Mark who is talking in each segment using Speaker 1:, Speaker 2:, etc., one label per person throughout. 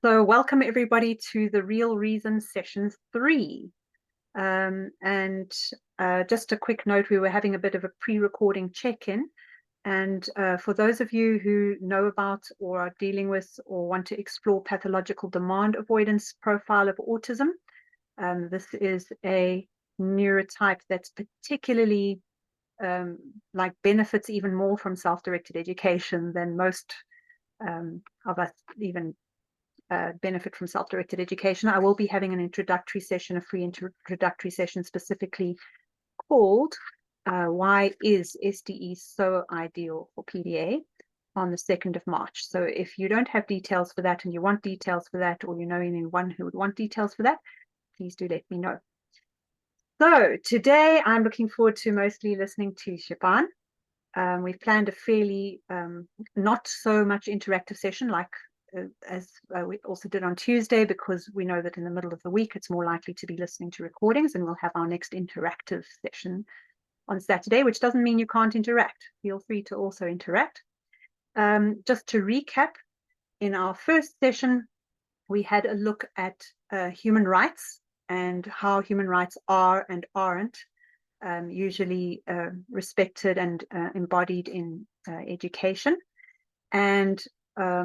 Speaker 1: So welcome everybody to the Real Reason Session 3. Just a quick note, we were having a bit of a pre-recording check-in. And for those of you who know about or are dealing with or want to explore pathological demand avoidance profile of autism, this is a neurotype that's particularly benefits even more from self-directed education than most of us even benefit from self-directed education. I will be having an introductory session, a free introductory session specifically called Why is SDE so ideal for PDA on the 2nd of March. So if you don't have details for that and you want details for that, or you know anyone who would want details for that, please do let me know. So today I'm looking forward to mostly listening to Sifaan. We've planned a fairly not so much interactive session like as we also did on Tuesday, because we know that in the middle of the week it's more likely to be listening to recordings, and we'll have our next interactive session on Saturday, which doesn't mean you can't interact. Feel free to also interact. Just to recap, in our first session, we had a look at human rights and how human rights are and aren't usually respected and embodied in education. And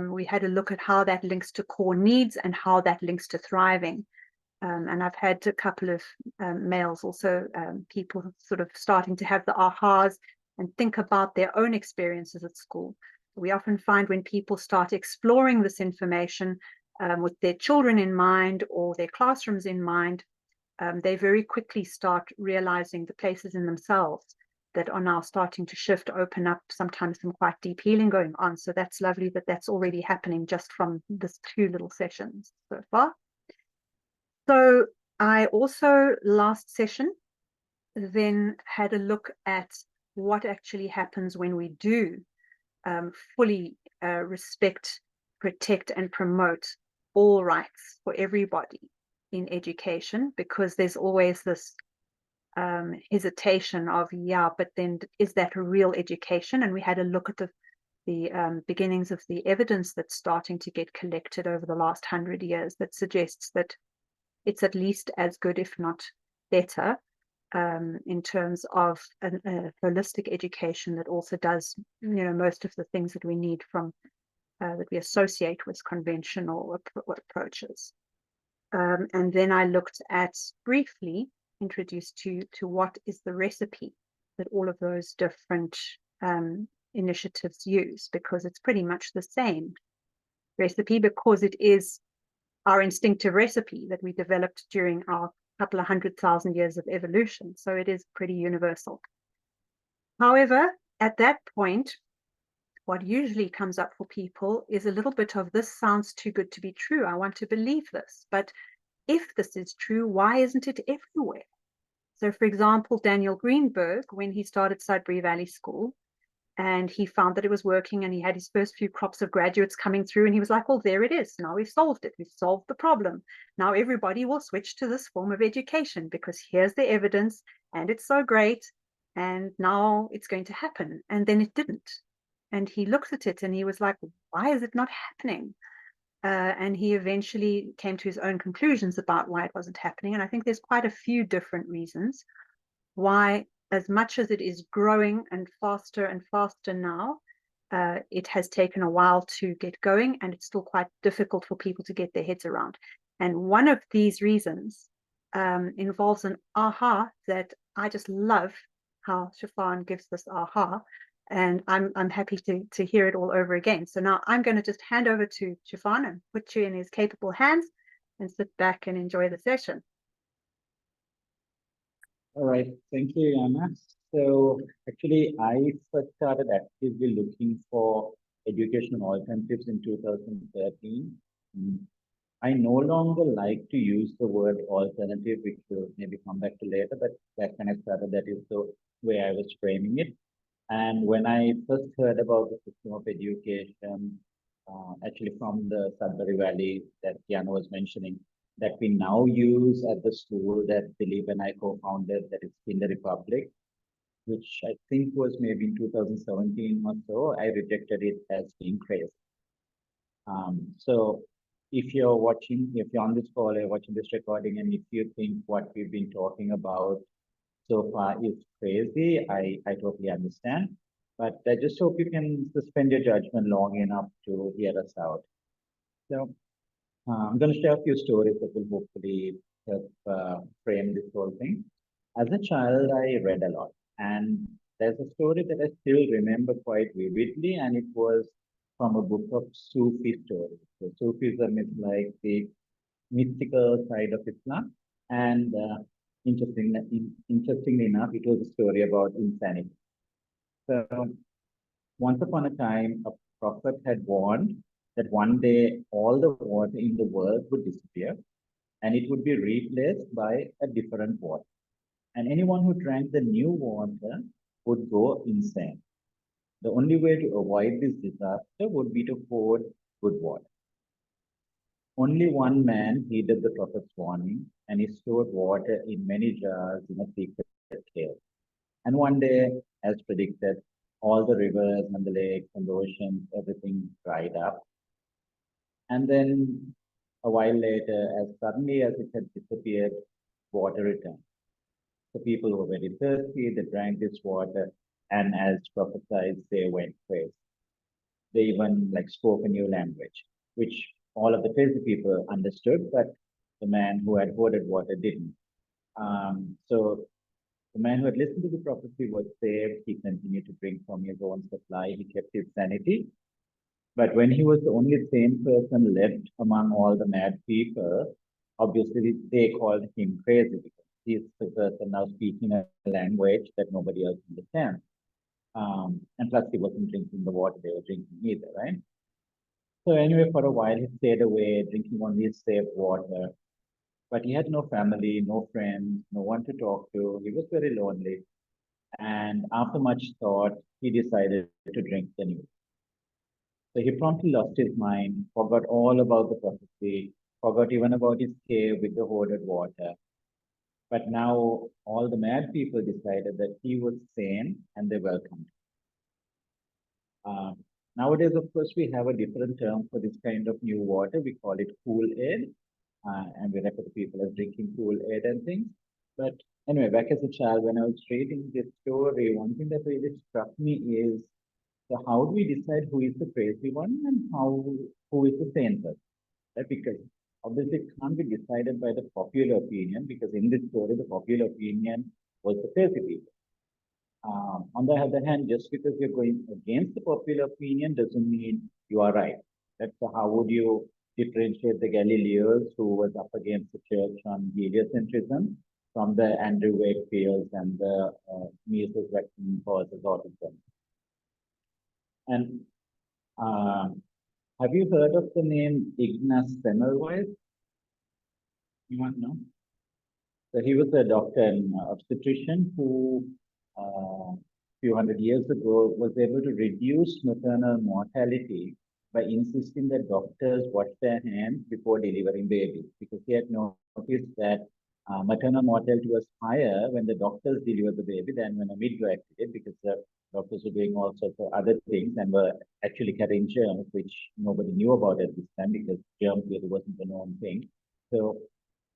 Speaker 1: we had a look at how that links to core needs and how that links to thriving. And I've had a couple of mails also, people sort of starting to have the ahas and think about their own experiences at school. We often find when people start exploring this information with their children in mind or their classrooms in mind, they very quickly start realizing the places in themselves that are now starting to shift, open up, sometimes some quite deep healing going on. So that's lovely that that's already happening just from this 2 little sessions so far. So I also last session then had a look at what actually happens when we do fully respect, protect, and promote all rights for everybody in education, because there's always this hesitation of, yeah, but then is that a real education? And we had a look at the beginnings of the evidence that's starting to get collected over the last 100 years that suggests that it's at least as good, if not better, in terms of a holistic education that also does, most of the things that we need from that we associate with conventional approaches. And then I looked at, briefly introduced to what is the recipe that all of those different initiatives use, because it's pretty much the same recipe, because it is our instinctive recipe that we developed during our couple of 100,000 years of evolution. So it is pretty universal. However, at that point, what usually comes up for people is a little bit of, this sounds too good to be true. I want to believe this, but if this is true, why isn't it everywhere? So for example, Daniel Greenberg, when he started Sudbury Valley School, and he found that it was working, and he had his first few crops of graduates coming through, and he was like, well, there it is. Now we've solved it. We've solved the problem. Now everybody will switch to this form of education because here's the evidence and it's so great. And now it's going to happen. And then it didn't. And he looked at it and he was like, why is it not happening? And he eventually came to his own conclusions about why it wasn't happening. And I think there's quite a few different reasons why, as much as it is growing and faster now, it has taken a while to get going, and it's still quite difficult for people to get their heads around. And one of these reasons involves an aha that I just love how Sifaan gives this aha, and I'm happy to hear it all over again. So now I'm going to just hand over to Sifaan and put you in his capable hands and sit back and enjoy the session.
Speaker 2: All right, thank you, Yana. So actually, I first started actively looking for educational alternatives in 2013. I no longer like to use the word alternative, which will maybe come back to later, but back when I started, that is the way I was framing it. And when I first heard about the system of education, actually from the Sudbury Valley that Yana was mentioning, that we now use at the school that Dilip and I co-founded, that is in the Republic, which I think was maybe in 2017 or so, I rejected it as being crazy. So if you're watching, if you're on this call, you're watching this recording, and if you think what we've been talking about so far is crazy, I totally understand. But I just hope you can suspend your judgment long enough to hear us out. So I'm going to share a few stories that will hopefully help frame this whole thing. As a child, I read a lot, and there's a story that I still remember quite vividly, and it was from a book of Sufi stories. So Sufism is like the mystical side of Islam, and interestingly enough, it was a story about insanity. So once upon a time, a prophet had warned that one day all the water in the world would disappear and it would be replaced by a different water. And anyone who drank the new water would go insane. The only way to avoid this disaster would be to hoard good water. Only one man heeded the prophet's warning, and he stored water in many jars in a secret cave. And one day, as predicted, all the rivers and the lakes and the oceans, everything dried up. And then a while later, as suddenly as it had disappeared, water returned. The people were very thirsty, they drank this water, and as prophesied, they went crazy. They even like spoke a new language, which all of the crazy people understood, but the man who had hoarded water didn't. So the man who had listened to the prophecy was saved. He continued to drink from his own supply. He kept his sanity. But when he was the only sane person left among all the mad people, obviously they called him crazy because he's the person now speaking a language that nobody else understands. And plus, he wasn't drinking the water they were drinking either, right? So anyway, for a while, he stayed away, drinking only safe water. But he had no family, no friends, no one to talk to. He was very lonely. And after much thought, he decided to drink the news. So he promptly lost his mind, forgot all about the prophecy, forgot even about his cave with the hoarded water. But now all the mad people decided that he was sane and they welcomed him. Nowadays, of course, we have a different term for this kind of new water. We call it cool aid, and we refer to people as drinking cool aid and things. But anyway, back as a child, when I was reading this story, one thing that really struck me is, so how do we decide who is the crazy one and who is the sane person? Right? Because obviously it can't be decided by the popular opinion, because in this story the popular opinion was the crazy people. On the other hand, just because you're going against the popular opinion doesn't mean you are right. That's how would you differentiate the Galileos who was up against the church on heliocentrism from the Andrew Wakefields and the Mises Reckoning causes autism. And have you heard of the name Ignaz Semmelweis? You want to know? So he was a doctor and obstetrician who, a few hundred years ago, was able to reduce maternal mortality by insisting that doctors wash their hands before delivering babies, because he had noticed that maternal mortality was higher when the doctors delivered the baby than when a midwife did, because the doctors were doing all sorts of other things and were actually carrying germs, which nobody knew about at this time because germs really wasn't a known thing. So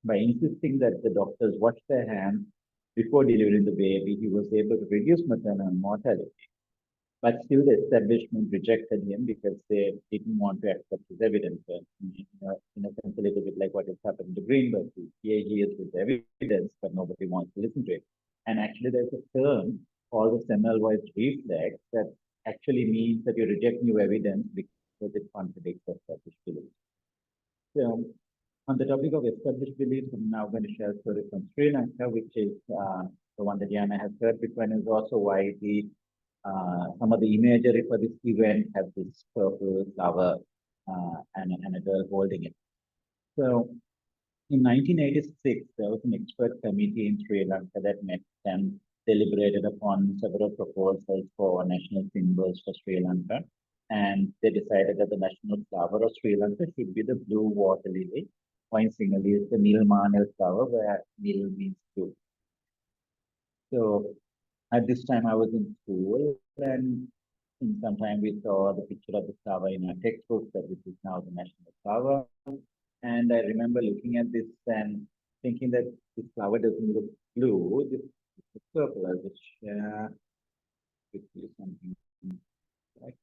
Speaker 2: by insisting that the doctors wash their hands before delivering the baby, he was able to reduce maternal mortality. But still, the establishment rejected him because they didn't want to accept his evidence. In a sense, a little bit like what has happened to Greenberg. Here he is with evidence, but nobody wants to listen to it. And actually, there's a term called the Semmelweis reflex that actually means that you reject new evidence because it contradicts established beliefs. So, on the topic of established beliefs, I'm now going to share a story from Sri Lanka, which is the one that Diana has heard before, and is also why some of the imagery for this event has this purple flower and a girl holding it. So in 1986, there was an expert committee in Sri Lanka that met and deliberated upon several proposals for national symbols for Sri Lanka. And they decided that the national flower of Sri Lanka should be the blue water lily. Coincidentally, it's the Nilmanil flower, where Nil means blue. So at this time, I was in school, and in some time we saw the picture of the flower in our textbook that this is now the national flower. And I remember looking at this and thinking that this flower doesn't look blue, this is purple. I'll just share with you something. Right?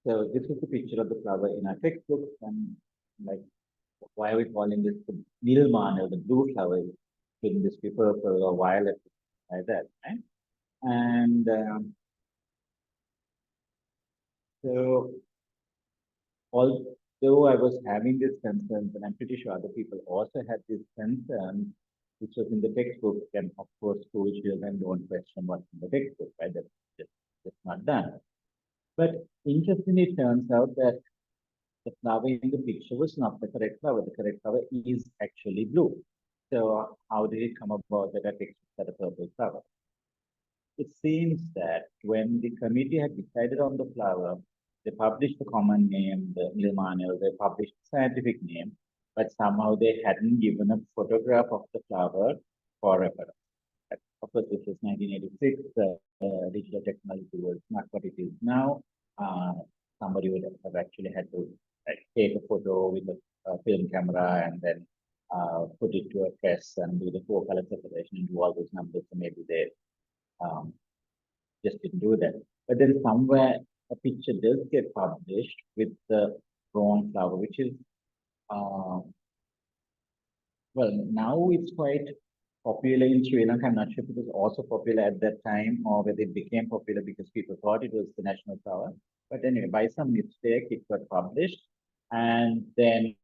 Speaker 2: So this is the picture of the flower in our textbook, and like, why are we calling this the Nilman or the blue flower? Shouldn't this be purple or violet, like that, right? And so although I was having these concerns, and I'm pretty sure other people also had these concerns, which was in the textbook, and of course, school children don't question what's in the textbook, right? That's just not done. But interestingly, it turns out that the flower in the picture was not the correct flower. The correct flower is actually blue. So how did it come about that our textbook had a purple flower? It seems that when the committee had decided on the flower, they published the common name, the Ilmanil, they published the scientific name, but somehow they hadn't given a photograph of the flower for reference. Of course, this was 1986. Digital technology was not what it is now. Somebody would have actually had to take a photo with a film camera and then put it to a press and do the four color separation and do all those numbers. So maybe they um, just didn't do that. But then somewhere a picture does get published with the wrong flower, which is, uh, well, now it's quite popular in Sri Lanka. I'm not sure if it was also popular at that time or whether it became popular because people thought it was the national flower. But anyway, by some mistake, it got published. And then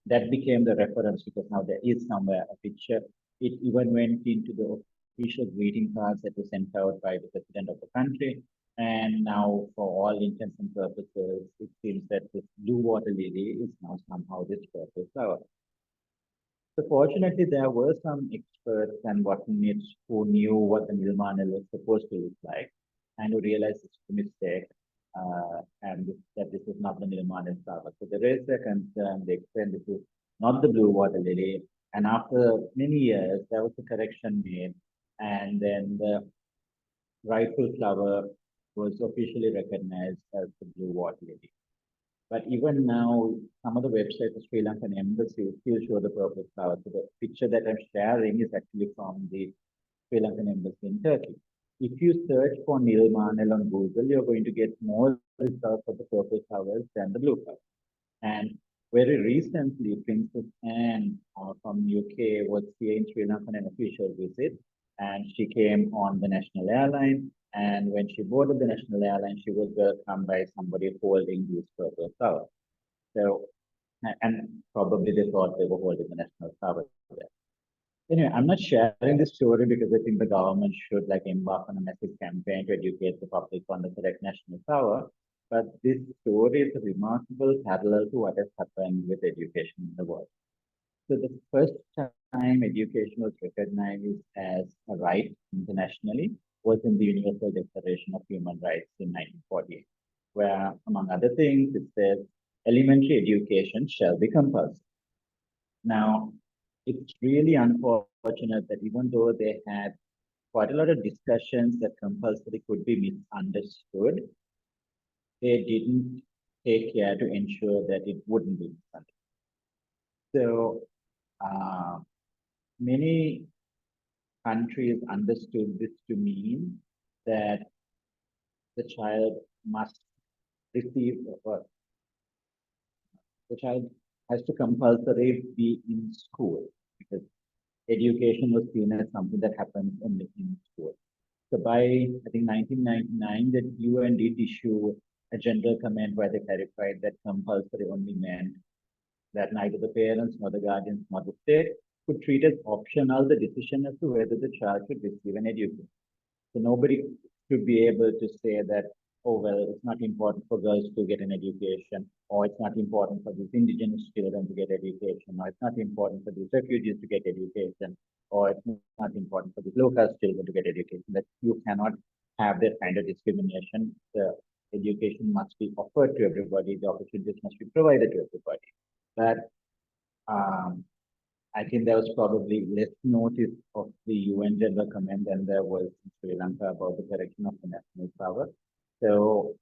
Speaker 2: that became the reference because now there is somewhere a picture. It even went into the official greeting cards that were sent out by the president of the country. And now, for all intents and purposes, it seems that this blue water lily is now somehow this purple flower. So fortunately, there were some experts and botanists who knew what the Nilmanil was supposed to look like and who realized it's a mistake and that this is not the Nilmanil flower. So they raised their concern, they explained this is not the blue water lily. And after many years, there was a correction made, and then the rightful flower was officially recognized as the blue water lily. But even now, some of the websites of Sri Lankan embassy still show the purple flower. So the picture that I'm sharing is actually from the Sri Lankan embassy in Turkey. If you search for Nilmanel on Google, you're going to get more results of the purple flowers than the blue flowers. And very recently, Princess Anne from UK was here in Sri Lanka on an official visit, and she came on the national airline. And when she boarded the national airline, she was welcomed by somebody holding these purple flowers. So, and probably they thought they were holding the national flower there. Anyway, I'm not sharing this story because I think the government should embark on a massive campaign to educate the public on the correct national flower. But this story is a remarkable parallel to what has happened with education in the world. So the first time education was recognized as a right internationally was in the Universal Declaration of Human Rights in 1948, where, among other things, it says elementary education shall be compulsory. Now, it's really unfortunate that even though they had quite a lot of discussions that compulsory could be misunderstood, they didn't take care to ensure that it wouldn't be misunderstood. So many countries understood this to mean that the child must receive, or the child has to compulsory be in school because education was seen as something that happens only in school. So by, I think, 1999, the UN did issue a general comment where they clarified that compulsory only meant that neither the parents nor the guardians nor the state could treat as optional the decision as to whether the child should receive an education. So nobody should be able to say that, oh, well, it's not important for girls to get an education, or it's not important for these indigenous children to get education, or it's not important for these refugees to get education, or it's not important for these local children to get education. That you cannot have that kind of discrimination. The education must be offered to everybody. The opportunities must be provided to everybody. But I think there was probably less notice of the UN general comment than there was in Sri Lanka about the correction of the national power. So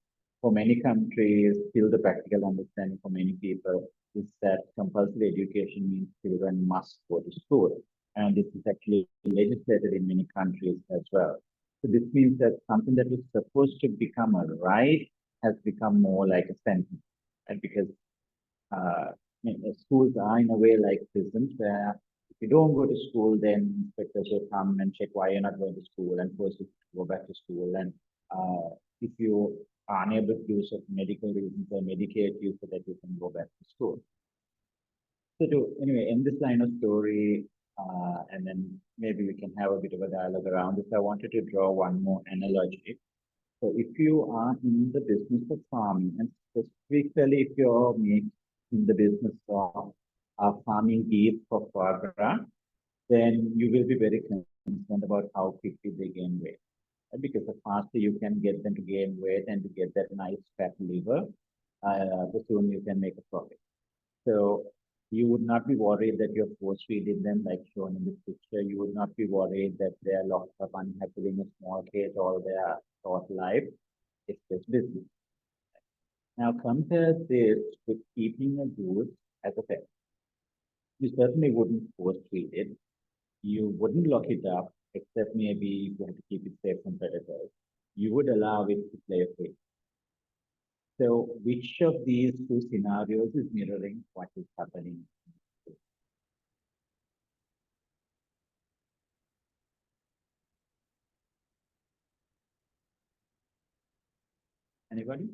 Speaker 2: for many countries, still the practical understanding for many people is that compulsory education means children must go to school. And this is actually legislated in many countries as well. So this means that something that was supposed to become a right has become more like a sentence. And because schools are in a way like prisons where if you don't go to school, then inspectors will come and check why you're not going to school and force you to go back to school. And if you are unable to do so for medical reasons, they medicate you so that you can go back to school. So to anyway, in this line of story, and then maybe we can have a bit of a dialogue around this. I wanted to draw one more analogy. So if you are in the business of farming, and specifically if you're in the business of farming beef for foie gras, then you will be very concerned about how quickly they gain weight. Because the faster you can get them to gain weight and to get that nice fat liver, the sooner you can make a profit. So you would not be worried that you're force feeding them like shown in this picture. You would not be worried that they're locked up unhappily in a small cage all their short life. It's just business. Now compare this with keeping a goose as a pet. You certainly wouldn't force feed it. You wouldn't lock it up, except maybe you have to keep it safe from predators. You would allow it to play free. So which of these two scenarios is mirroring what is happening? Anybody?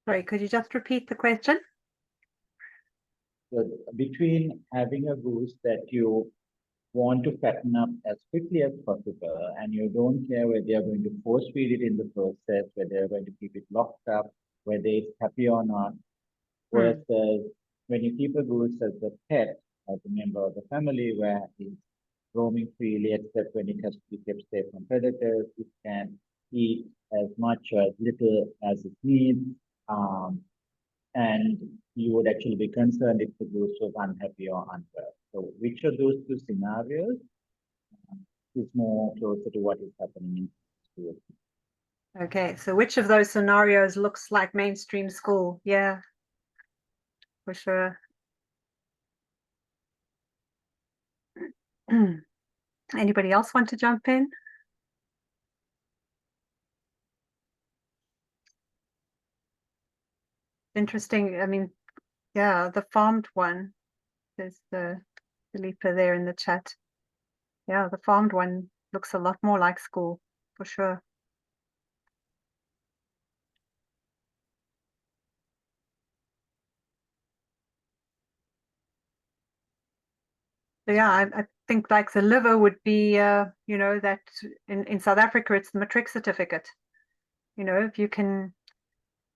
Speaker 1: Sorry, could you just repeat the question?
Speaker 2: So between having a goose that you want to fatten up as quickly as possible, and you don't care whether you're going to force feed it in the process, whether you're going to keep it locked up, whether it's happy or not, versus when you keep a goose as a pet, as a member of the family, where it's roaming freely, except when it has to be kept safe from predators, it can eat as much or as little as it needs, and you would actually be concerned if the goose was unhappy or unwell. So which of those two scenarios is more closer to what is happening in school?
Speaker 1: Okay, so which of those scenarios looks like mainstream school? Yeah, for sure. Anybody else want to jump in? Interesting. I mean, yeah, the farmed one. There's the Philippa there in the chat. Yeah, the farmed one looks a lot more like school, for sure. So yeah, I think like the liver would be, you know, that in South Africa, it's the matric certificate. You know, if you can,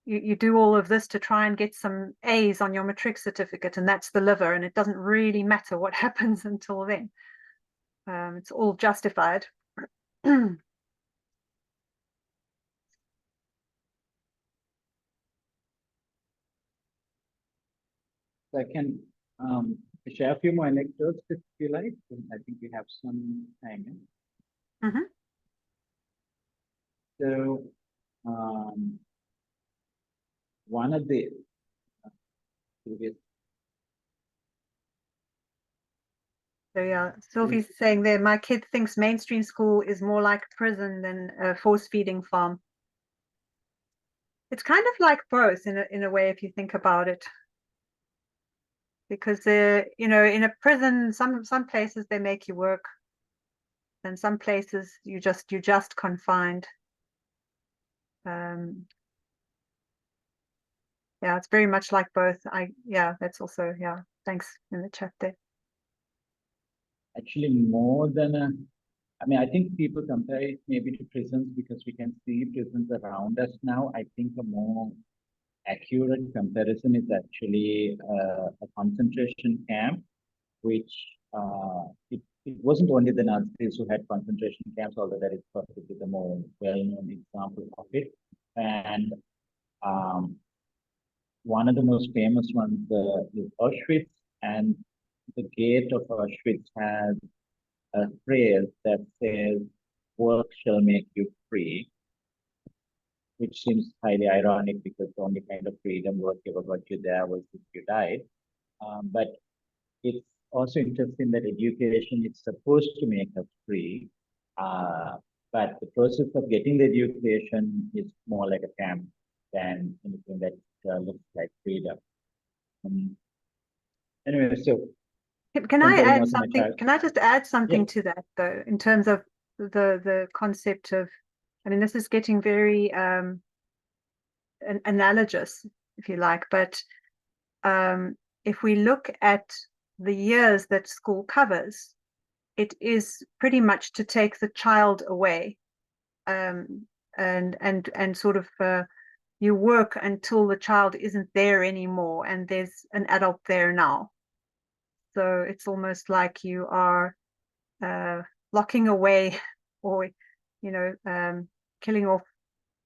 Speaker 1: you do all of this to try and get some A's on your matric certificate, and that's the liver, and it doesn't really matter what happens until then. It's all justified.
Speaker 2: So I can share a few more anecdotes if you like. I think we have some time.
Speaker 1: Mm-hmm.
Speaker 2: So one of the previous.
Speaker 1: So yeah, Sylvie's saying there, my kid thinks mainstream school is more like prison than a force feeding farm. It's kind of like both in a way, if you think about it. Because you know, in a prison, some places they make you work, and some places you're just confined. Yeah, it's very much like both. Yeah, that's also, yeah, thanks in the chat there.
Speaker 2: Actually, more than a, I mean, I think people compare it maybe to prisons because we can see prisons around us now. I think a more accurate comparison is actually a concentration camp, which it wasn't only the Nazis who had concentration camps, although that is possibly the more well-known example of it. And one of the most famous ones is Auschwitz, and the gate of Auschwitz has a phrase that says, "Work shall make you free." which seems highly ironic because the only kind of freedom work ever got you there was if you died. But it's also interesting that education is supposed to make us free, but the process of getting the education is more like a camp than anything that looks like freedom. Anyway, so
Speaker 1: Can I
Speaker 2: comparing
Speaker 1: add
Speaker 2: also my
Speaker 1: something?
Speaker 2: child.
Speaker 1: Can I just add something
Speaker 2: Yeah,
Speaker 1: to that though, in terms of the concept of, I mean, this is getting very analogous, if you like, but if we look at the years that school covers, it is pretty much to take the child away, and sort of you work until the child isn't there anymore and there's an adult there now. So it's almost like you are locking away or, killing off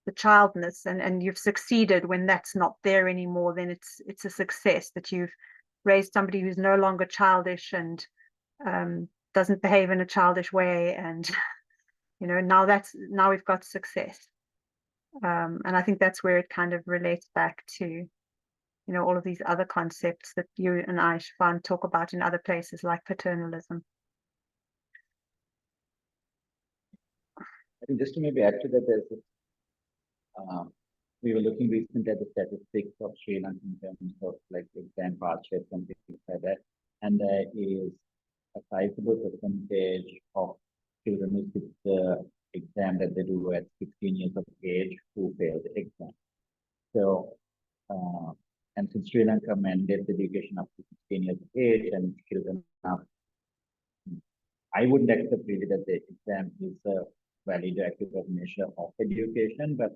Speaker 1: the childness, and you've succeeded. When that's not there anymore, then it's a success that you've raised somebody who's no longer childish and doesn't behave in a childish way, and now we've got success. And I think that's where it kind of relates back to all of these other concepts that you and I, Sifaan, talk about in other places like paternalism.
Speaker 2: I think just to maybe add to that, we were looking recently at the statistics of Sri Lanka in terms of like exam pass rates and things like that. And there is a sizable percentage of children who sit the exam that they do at 16 years of age who fail the exam. So, and since Sri Lanka mandates education up to 16 years of age and children are, I wouldn't accept really that the exam is a valid or accurate measure of education, but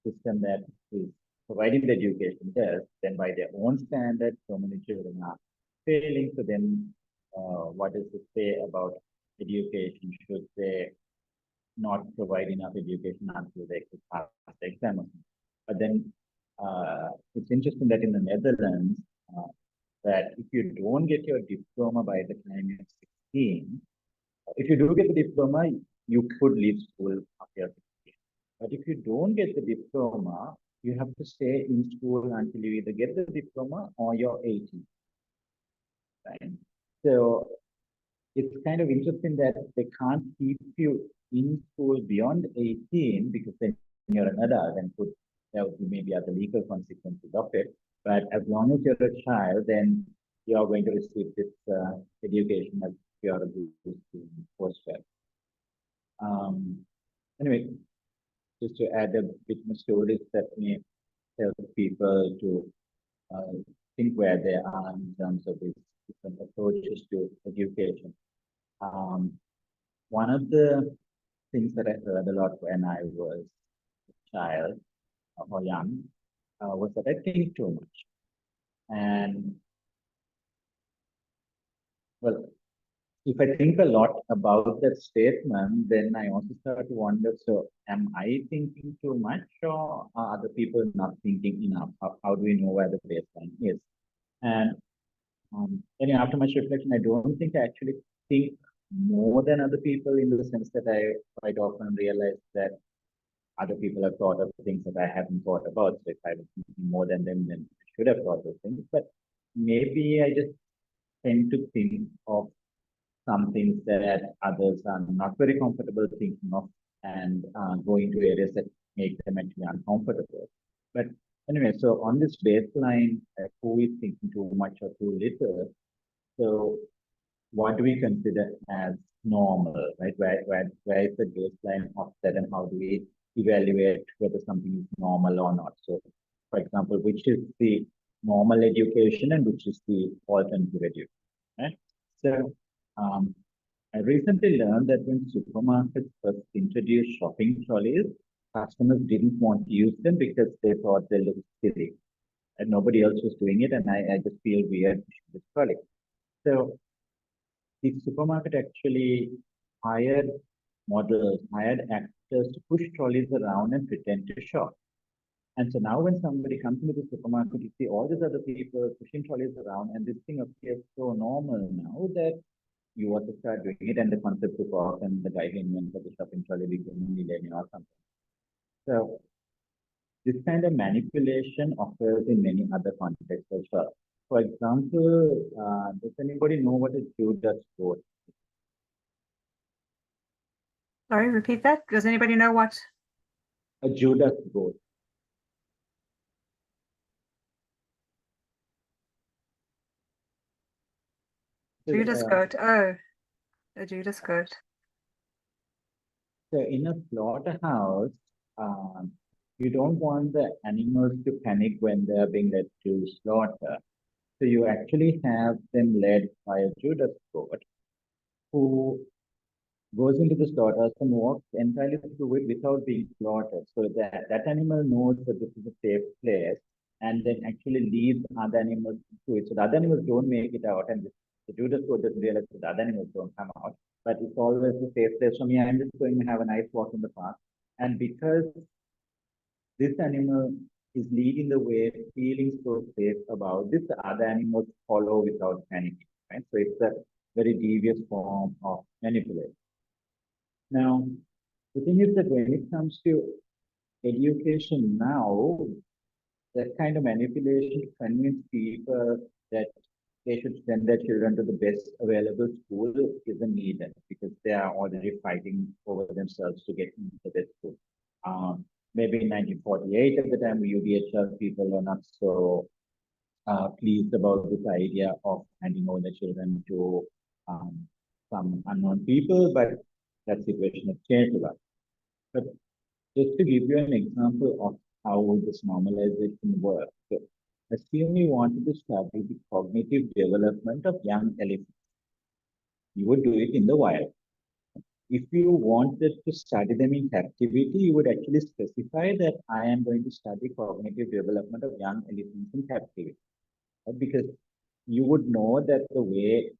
Speaker 2: system that is providing the education does, then by their own standards, so many children are failing. So then, what does it say about education? Should they not provide enough education until they could pass the exam? But then, it's interesting that in the Netherlands, that if you don't get your diploma by the time you're 16, if you do get the diploma, you could leave school after 16. But if you don't get the diploma, you have to stay in school until you either get the diploma or you're 18. Right? So it's kind of interesting that they can't keep you in school beyond 18 because then you're an adult and there would be maybe other legal consequences of it. But as long as you're a child, then you're going to receive this education as you're a student post-grad. Anyway, just to add a bit more stories that may help people to think where they are in terms of these different approaches to education. One of the things that I heard a lot when I was a child or young was that I think too much. And well, if I think a lot about that statement, then I also start to wonder, so am I thinking too much or are other people not thinking enough? How do we know where the baseline is? And after much reflection, I don't think I actually think more than other people in the sense that I quite often realize that other people have thought of things that I haven't thought about. So if I was thinking more than them, then I should have thought of things. But maybe I just tend to think of some things that others are not very comfortable thinking of and go into areas that make them actually uncomfortable. But anyway, so on this baseline, who is thinking too much or too little? So what do we consider as normal, right? Where is the baseline of that and how do we evaluate whether something is normal or not? So, for example, which is the normal education and which is the alternative education, right? So, I recently learned that when supermarkets first introduced shopping trolleys, customers didn't want to use them because they thought they looked silly and nobody else was doing it, and I just feel weird pushing this trolley. So the supermarket actually hired models, hired actors to push trolleys around and pretend to shop. And so now when somebody comes into the supermarket, you see all these other people pushing trolleys around, and this thing appears so normal now that you want to start doing it, and the concept took off, and the guy who invented the shopping trolley became a millionaire or something. So this kind of manipulation occurs in many other contexts as well. For example, does anybody know what a Judas goat?
Speaker 1: Sorry, repeat that. Does anybody know what?
Speaker 2: A Judas goat.
Speaker 1: Judas goat. Oh, a Judas goat.
Speaker 2: So in a slaughterhouse, you don't want the animals to panic when they are being led to slaughter. So you actually have them led by a Judas goat who goes into the slaughterhouse and walks entirely through it without being slaughtered. So that animal knows that this is a safe place and then actually leads other animals to it. So the other animals don't make it out, and the Judas goat doesn't realize that the other animals don't come out. But it's always a safe place for me. I'm just going to have a nice walk in the park. And because this animal is leading the way, feeling so safe about this, the other animals follow without panicking. Right? So it's a very devious form of manipulation. Now, the thing is that when it comes to education now, that kind of manipulation to convince people that they should send their children to the best available school isn't needed because they are already fighting over themselves to get into the best school. Maybe in 1948 at the time, UDHL people were not so pleased about this idea of handing over the children to some unknown people, but that situation has changed a lot. But just to give you an example of how this normalization works, so assume you wanted to study the cognitive development of young elephants. You would do it in the wild. If you wanted to study them in captivity, you would actually specify that I am going to study cognitive development of young elephants in captivity. Right? Because you would know that the way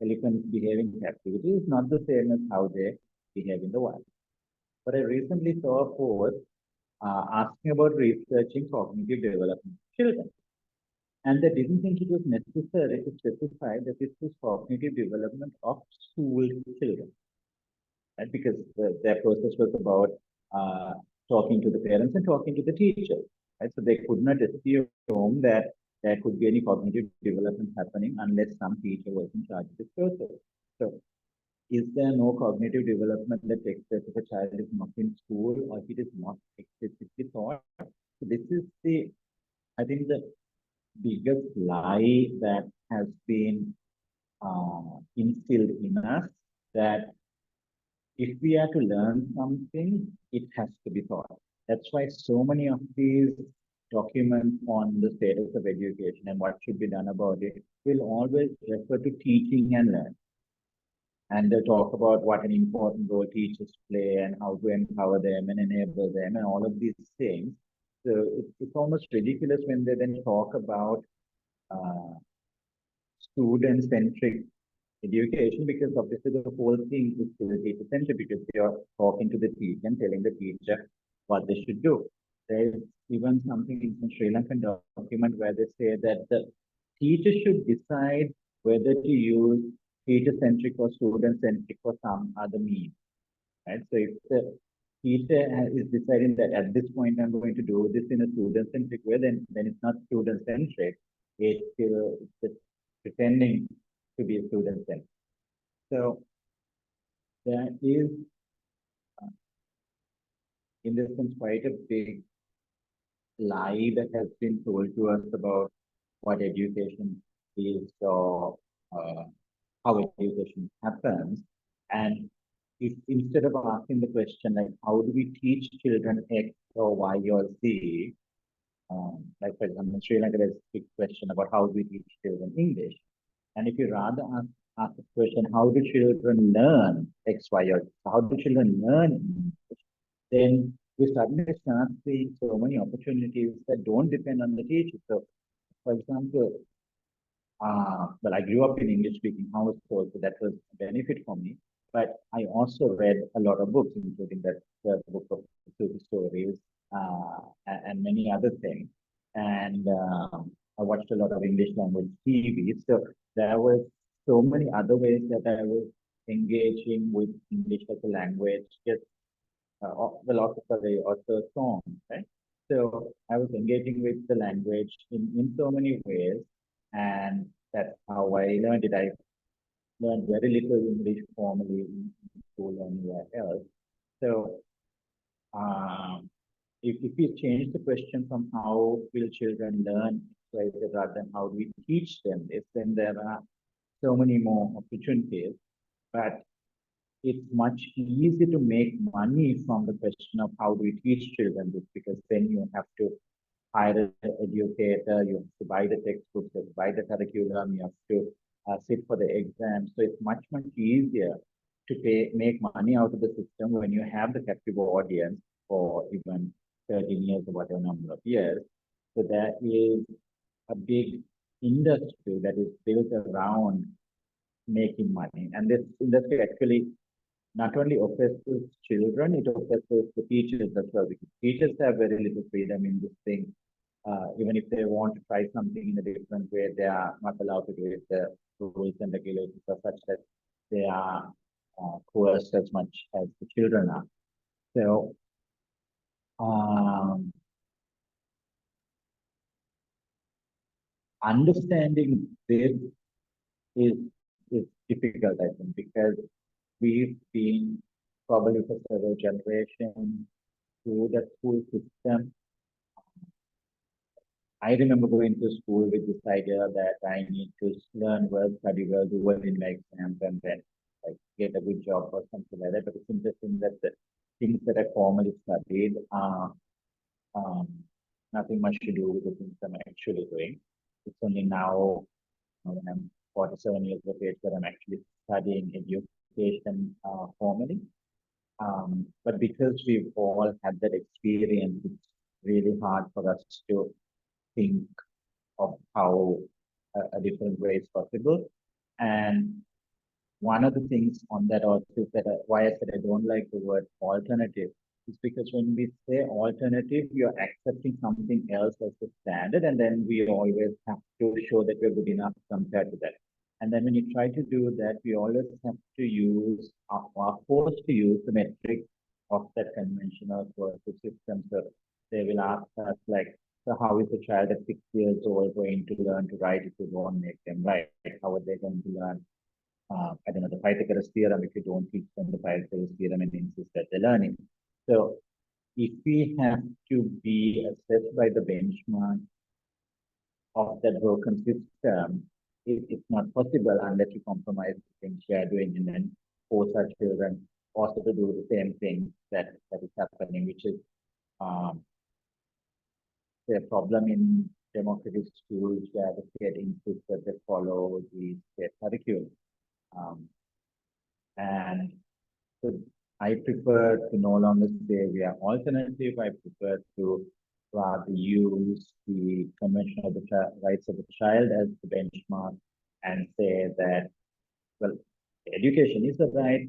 Speaker 2: elephants behave in captivity is not the same as how they behave in the wild. But I recently saw a post asking about researching cognitive development of children. And they didn't think it was necessary to specify that this was cognitive development of school children. Right? Because their process was about talking to the parents and talking to the teachers. Right? So they could not assume that there could be any cognitive development happening unless some teacher was in charge of this process. So is there no cognitive development that takes place if a child is not in school or if it is not explicitly taught? So this is I think, the biggest lie that has been instilled in us, that if we are to learn something, it has to be taught. That's why so many of these documents on the status of education and what should be done about it will always refer to teaching and learning. And they talk about what an important role teachers play and how to empower them and enable them and all of these things. So it's almost ridiculous when they then talk about uh, student-centric education, because obviously the whole thing is still teacher-centric because you're talking to the teacher and telling the teacher what they should do. There's even something in the Sri Lankan document where they say that the teacher should decide whether to use teacher-centric or student-centric or some other means. Right? So if the teacher is deciding that at this point I'm going to do this in a student-centric way, then it's not student-centric. It's still just pretending to be a student-centric. So there is, in this sense, quite a big lie that has been told to us about what education is or how education happens. And if instead of asking the question like how do we teach children X or Y or Z, like for example in Sri Lanka there's a big question about how do we teach children English. And if you rather ask the question, how do children learn X, Y, or how do children learn English, then we suddenly start seeing so many opportunities that don't depend on the teacher. So, for example, well, I grew up in English-speaking household, so that was a benefit for me. But I also read a lot of books, including that book of Super Stories and many other things. And I watched a lot of English language TV. So there was so many other ways that I was engaging with English as a language, just well, also sorry, also songs, right? So I was engaging with the language in so many ways, and that's how I learned it. I learned very little English formally in school or anywhere else. So if we change the question from how will children learn, rather than how do we teach them this, then there are so many more opportunities. But it's much easier to make money from the question of how do we teach children this, because then you have to hire an educator, you have to buy the textbooks, you have to buy the curriculum, you have to sit for the exam. So it's much, much easier to make money out of the system when you have the captive audience for even 13 years or whatever number of years. So that is a big industry that is built around making money. And this industry actually not only oppresses children, it oppresses the teachers as well, because teachers have very little freedom in this thing. Even if they want to try something in a different way, they are not allowed to do it. The rules and regulations are such that they are coerced as much as the children are. So, understanding this is difficult, I think, because we've been probably for several generations through the school system. I remember going to school with this idea that I need to learn well, study well, do well in my exams, and then like get a good job or something like that. But it's interesting that the things that I formally studied are nothing much to do with the things I'm actually doing. It's only now, when I'm 47 years of age, that I'm actually studying education formally. But because we've all had that experience, it's really hard for us to think of how a different way is possible. And one of the things on that also is that why I said I don't like the word alternative is because when we say alternative, you're accepting something else as the standard, and then we always have to show that we're good enough compared to that. And then when you try to do that, we always have to use, are forced to use the metric of that conventional coercive system. So they will ask us like, so how is a child at 6 years old going to learn to write if you don't make them write? How are they going to learn I don't know, the Pythagoras theorem if you don't teach them the Pythagoras theorem and insist that they're learning. So if we have to be assessed by the benchmark of that broken system, it's not possible unless you compromise the things we are doing and then force our children also to do the same thing that is happening, which is the problem in democratic schools where the state insists that they follow the state curriculum. And so I prefer to no longer say we are alternative. I prefer to rather use the Convention of the Rights of the Child as the benchmark and say that, well, education is a right.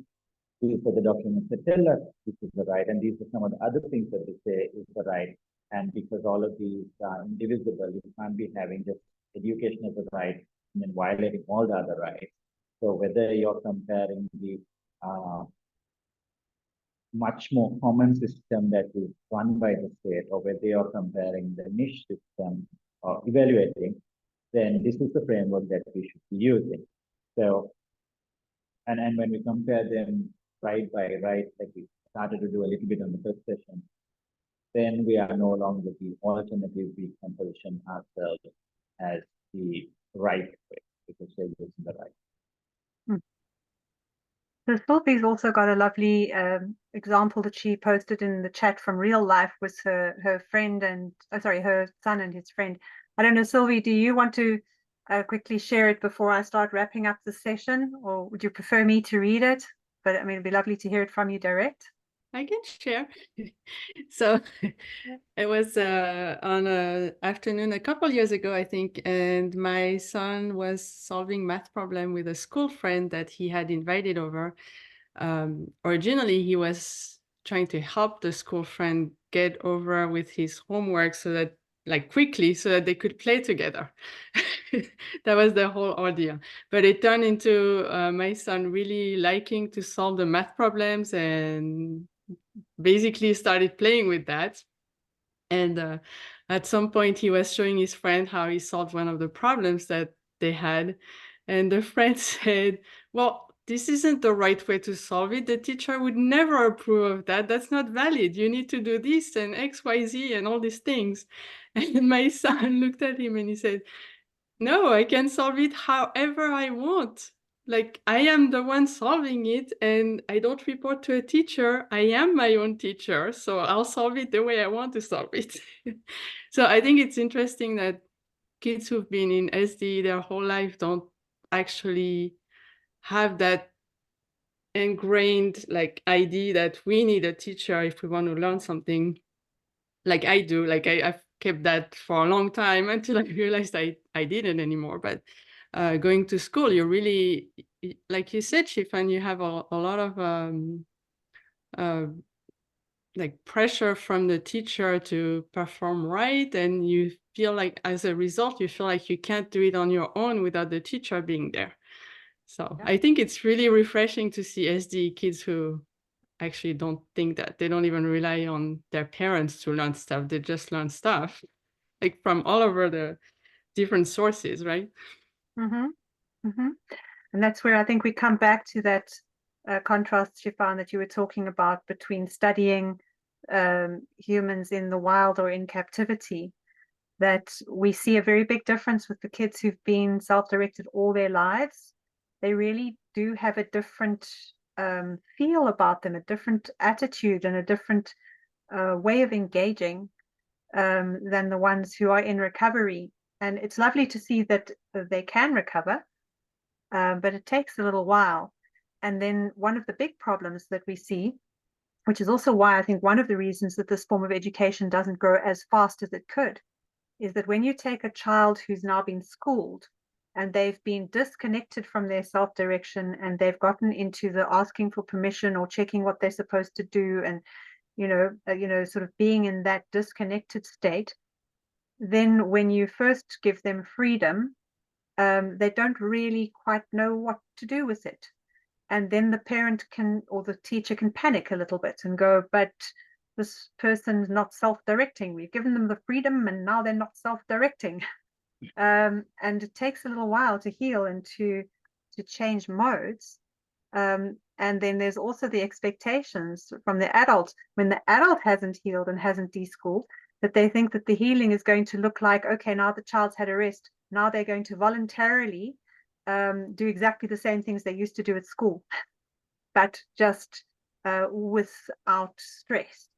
Speaker 2: These are the documents that tell us this is the right, and these are some of the other things that they say is the right. And because all of these are indivisible, you can't be having just education as a right and then violating all the other rights. So whether you're comparing the much more common system that is run by the state, or whether you're comparing the niche system or evaluating, then this is the framework that we should be using. So, and when we compare them right by right, like we started to do a little bit on the first session, then we are no longer the alternative, we can position ourselves as the right way, because we're using the right.
Speaker 1: So Sylvie's also got a lovely example that she posted in the chat from real life with her friend and, her son and his friend. I don't know, Sylvie, do you want to quickly share it before I start wrapping up the session, or would you prefer me to read it? But I mean, it'd be lovely to hear it from you direct.
Speaker 3: I can share. So it was on an afternoon a couple years ago, I think, and my son was solving math problem with a school friend that he had invited over. Originally, he was trying to help the school friend get over with his homework so that, like, quickly, so that they could play together. That was the whole ordeal. But it turned into my son really liking to solve the math problems and basically started playing with that. And at some point, he was showing his friend how he solved one of the problems that they had. And the friend said, well, this isn't the right way to solve it. The teacher would never approve of that. That's not valid. You need to do this and X, Y, Z and all these things. And my son looked at him and he said, no, I can solve it however I want. Like, I am the one solving it and I don't report to a teacher. I am my own teacher, so I'll solve it the way I want to solve it. So I think it's interesting that kids who've been in SD their whole life don't actually have that ingrained like idea that we need a teacher if we want to learn something. Like I do, like I've kept that for a long time until I realized I didn't anymore. But going to school, you really, like you said, Sifaan, you have a lot of like pressure from the teacher to perform right, and you feel like as a result, you feel like you can't do it on your own without the teacher being there. So
Speaker 1: Yeah.
Speaker 3: I think it's really refreshing to see SD kids who actually don't think that. They don't even rely on their parents to learn stuff. They just learn stuff like from all over the different sources, right?
Speaker 1: Mm-hmm. Mm-hmm. And that's where I think we come back to that contrast, Sifaan, that you were talking about between studying humans in the wild or in captivity, that we see a very big difference with the kids who've been self-directed all their lives. They really do have a different feel about them, a different attitude and a different way of engaging than the ones who are in recovery. And it's lovely to see that they can recover, but it takes a little while. And then one of the big problems that we see, which is also why I think one of the reasons that this form of education doesn't grow as fast as it could, is that when you take a child who's now been schooled and they've been disconnected from their self-direction and they've gotten into the asking for permission or checking what they're supposed to do and sort of being in that disconnected state, then when you first give them freedom, they don't really quite know what to do with it. And then the parent can, or the teacher can panic a little bit and go, but this person's not self-directing. We've given them the freedom and now they're not self-directing. And it takes a little while to heal and to change modes. And then there's also the expectations from the adult. When the adult hasn't healed and hasn't deschooled, that they think that the healing is going to look like, okay, now the child's had a rest. Now they're going to voluntarily do exactly the same things they used to do at school, but just without stress.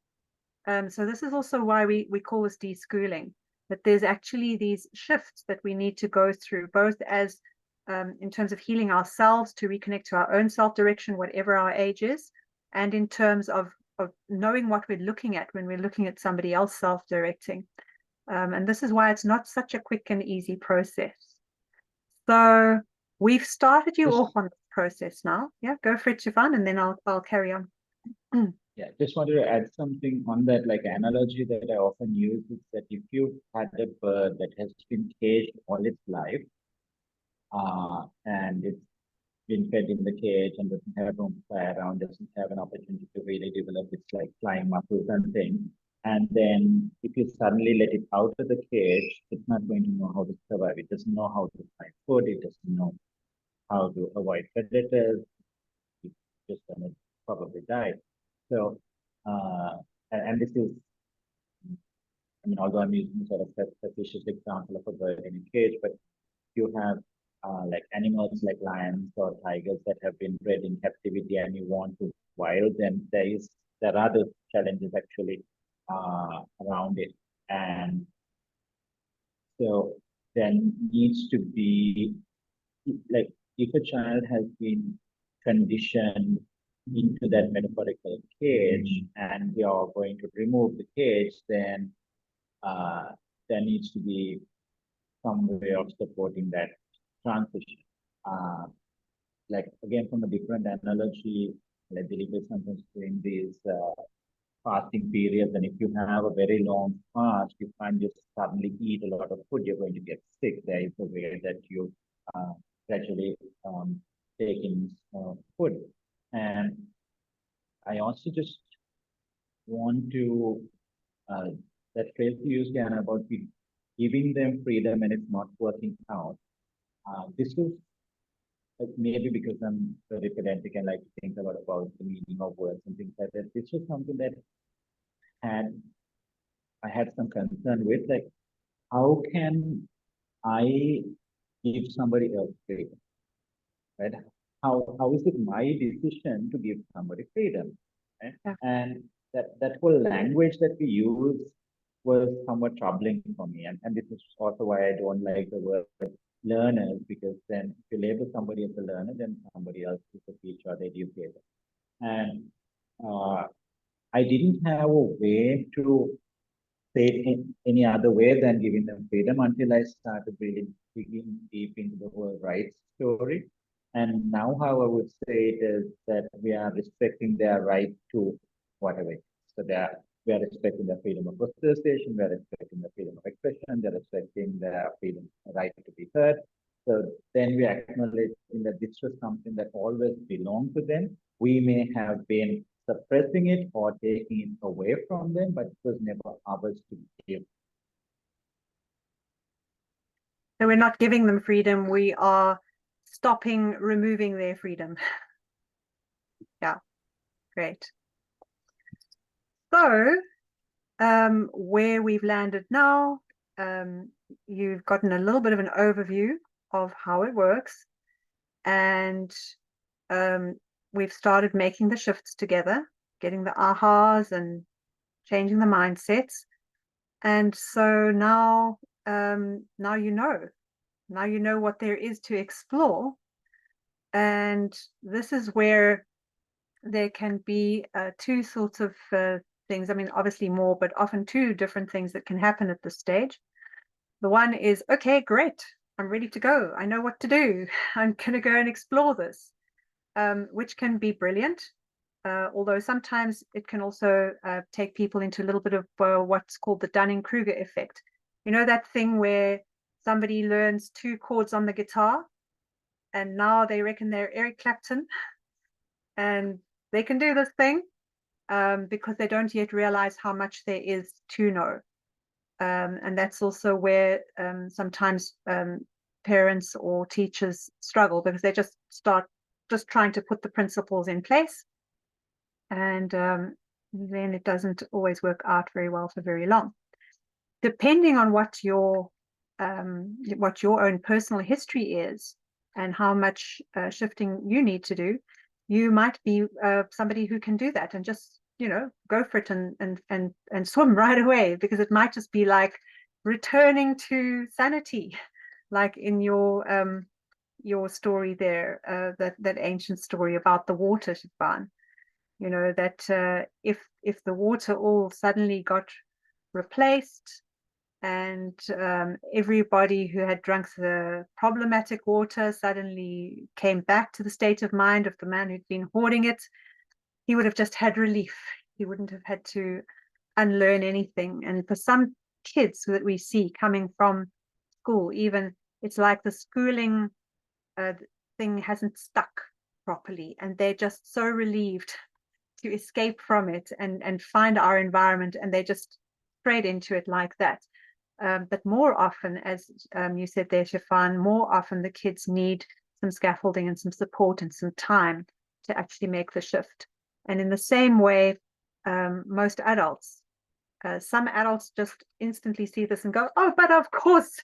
Speaker 1: So this is also why we call this deschooling, that there's actually these shifts that we need to go through, both as in terms of healing ourselves to reconnect to our own self-direction, whatever our age is, and in terms of knowing what we're looking at when we're looking at somebody else self-directing. And this is why it's not such a quick and easy process. So we've started you off on this process now. Yeah, go for it, Sifaan, and then I'll carry on.
Speaker 2: Yeah, just wanted to add something on that, like analogy that I often use is that if you had a bird that has been caged all its life, and it's been fed in the cage and doesn't have room to fly around, doesn't have an opportunity to really develop its like flying muscles and things. And then if you suddenly let it out of the cage, it's not going to know how to survive. It doesn't know how to find food. It doesn't know how to avoid predators. It's just going to probably die. So, and this is, I mean, although I'm using sort of a facetious example of a bird in a cage, but you have like animals like lions or tigers that have been bred in captivity and you want to wild them, there are other challenges actually around it. And so there needs to be, like, if a child has been conditioned into that metaphorical cage and you're going to remove the cage, then there needs to be some way of supporting that transition. Like again, from a different analogy, like Dilip is sometimes doing these fasting periods, and if you have a very long fast, you can't just suddenly eat a lot of food, you're going to get sick. There is a way that you gradually take in food. And I also just want to that phrase you used, Diana, about giving them freedom and it's not working out. This was maybe because I'm very pedantic and like to think about the meaning of words and things like that. This was something that I had some concern with, like, how can I give somebody else freedom, right? How is it my decision to give somebody freedom, right?
Speaker 1: Yeah.
Speaker 2: And that whole language that we use was somewhat troubling for me, and this is also why I don't like the word learners, because then if you label somebody as a learner, then somebody else is a teacher or the educator, and I didn't have a way to say it in any other way than giving them freedom until I started really digging deep into the whole rights story. And now how I would say it is that we are respecting their right to whatever. So we are respecting their freedom of association, we are respecting their freedom of expression, they're respecting their freedom, right to be heard. So then we acknowledge that this was something that always belonged to them. We may have been suppressing it or taking it away from them, but it was never ours to give.
Speaker 1: So we're not giving them freedom, we are removing their freedom. Yeah, great. So where we've landed now, you've gotten a little bit of an overview of how it works, and we've started making the shifts together, getting the ahas and changing the mindsets. And so now now you know what there is to explore. And this is where there can be two sorts of things. I mean, obviously more, but often two different things that can happen at this stage. The one is, okay, great, I'm ready to go. I know what to do. I'm going to go and explore this, which can be brilliant. Although sometimes it can also take people into a little bit of what's called the Dunning-Kruger effect. You know, that thing where somebody learns 2 chords on the guitar and now they reckon they're Eric Clapton and they can do this thing because they don't yet realize how much there is to know. And that's also where sometimes parents or teachers struggle, because they just start trying to put the principles in place, and then it doesn't always work out very well for very long. Depending on what your own personal history is and how much shifting you need to do, you might be somebody who can do that and just, you know, go for it and swim right away, because it might just be like returning to sanity, like in your story there, that ancient story about the water, Sifaan. You know, that if the water all suddenly got replaced and everybody who had drunk the problematic water suddenly came back to the state of mind of the man who'd been hoarding it, he would have just had relief. He wouldn't have had to unlearn anything. And for some kids that we see coming from school, even, it's like the schooling thing hasn't stuck properly, and they're just so relieved to escape from it and find our environment, and they just straight into it like that. But more often, as you said there, Sifaan, more often the kids need some scaffolding and some support and some time to actually make the shift. And in the same way, most adults, some adults just instantly see this and go, oh, but of course,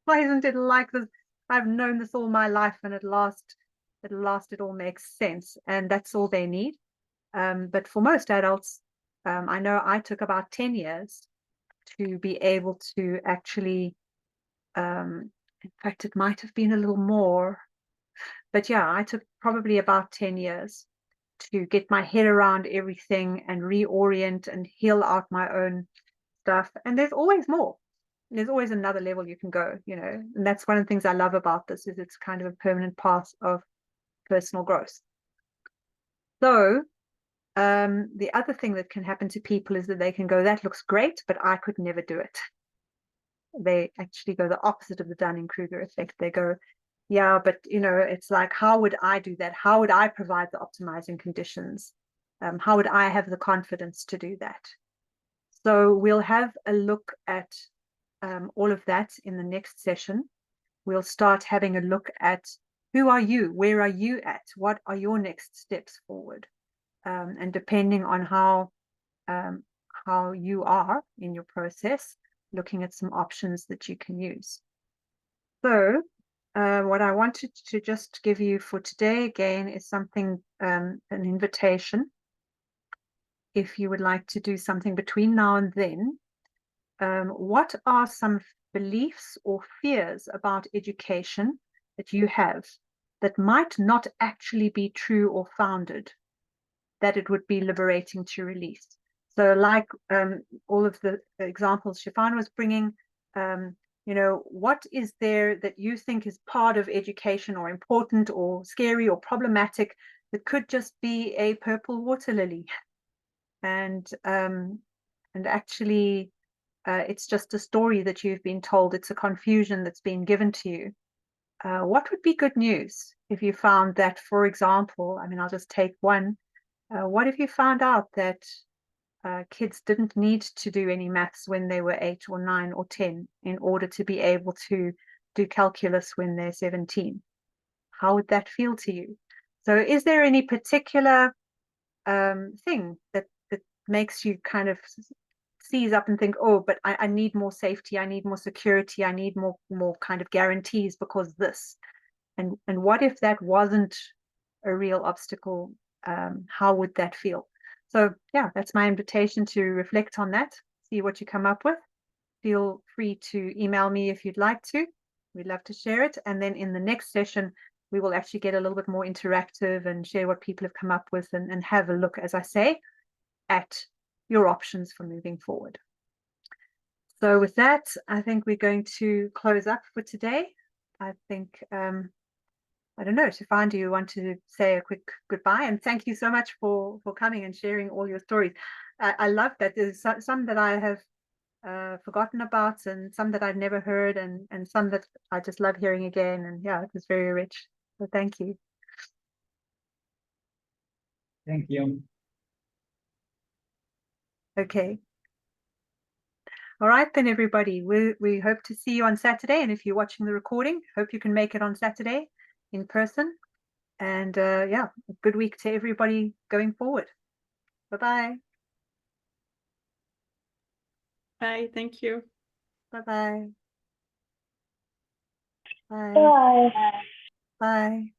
Speaker 1: why isn't it like this? I've known this all my life, and at last it all makes sense. And that's all they need. But for most adults, I know I took about 10 years to be able to actually, in fact, it might have been a little more, but yeah, I took probably about 10 years to get my head around everything and reorient and heal out my own stuff. And there's always more. There's always another level you can go, you know, and that's one of the things I love about this, is it's kind of a permanent path of personal growth. So the other thing that can happen to people is that they can go, that looks great, but I could never do it. They actually go the opposite of the Dunning-Kruger effect. They go, yeah, but you know, it's like, how would I do that? How would I provide the optimizing conditions? How would I have the confidence to do that? So we'll have a look at all of that in the next session. We'll start having a look at who are you, where are you at, what are your next steps forward, and depending on how you are in your process, looking at some options that you can use. So what I wanted to just give you for today again is something, an invitation. If you would like to do something between now and then, what are some beliefs or fears about education that you have that might not actually be true or founded, that it would be liberating to release? So like all of the examples Sifaan was bringing, you know, what is there that you think is part of education or important or scary or problematic that could just be a purple water lily? And actually, it's just a story that you've been told. It's a confusion that's been given to you. What would be good news if you found that, for example, I mean, I'll just take one. What if you found out that kids didn't need to do any maths when they were 8 or 9 or 10 in order to be able to do calculus when they're 17? How would that feel to you? So is there any particular thing that makes you kind of seize up and think, oh, but I need more safety, I need more security, I need more kind of guarantees because this. And what if that wasn't a real obstacle? How would that feel? So yeah, that's my invitation to reflect on that, see what you come up with. Feel free to email me if you'd like to. We'd love to share it. And then in the next session, we will actually get a little bit more interactive and share what people have come up with and have a look, as I say, at your options for moving forward. So with that, I think we're going to close up for today. I think, I don't know, Sifaan, do you want to say a quick goodbye? And thank you so much for coming and sharing all your stories. I love that. There's some that I have forgotten about and some that I've never heard and some that I just love hearing again. And yeah, it was very rich. So thank you.
Speaker 2: Thank you.
Speaker 1: Okay. All right, then, everybody. We hope to see you on Saturday. And if you're watching the recording, hope you can make it on Saturday in person. And yeah, a good week to everybody going forward. Bye-bye.
Speaker 3: Bye. Thank you.
Speaker 1: Bye-bye. Bye.
Speaker 4: Bye.
Speaker 1: Bye.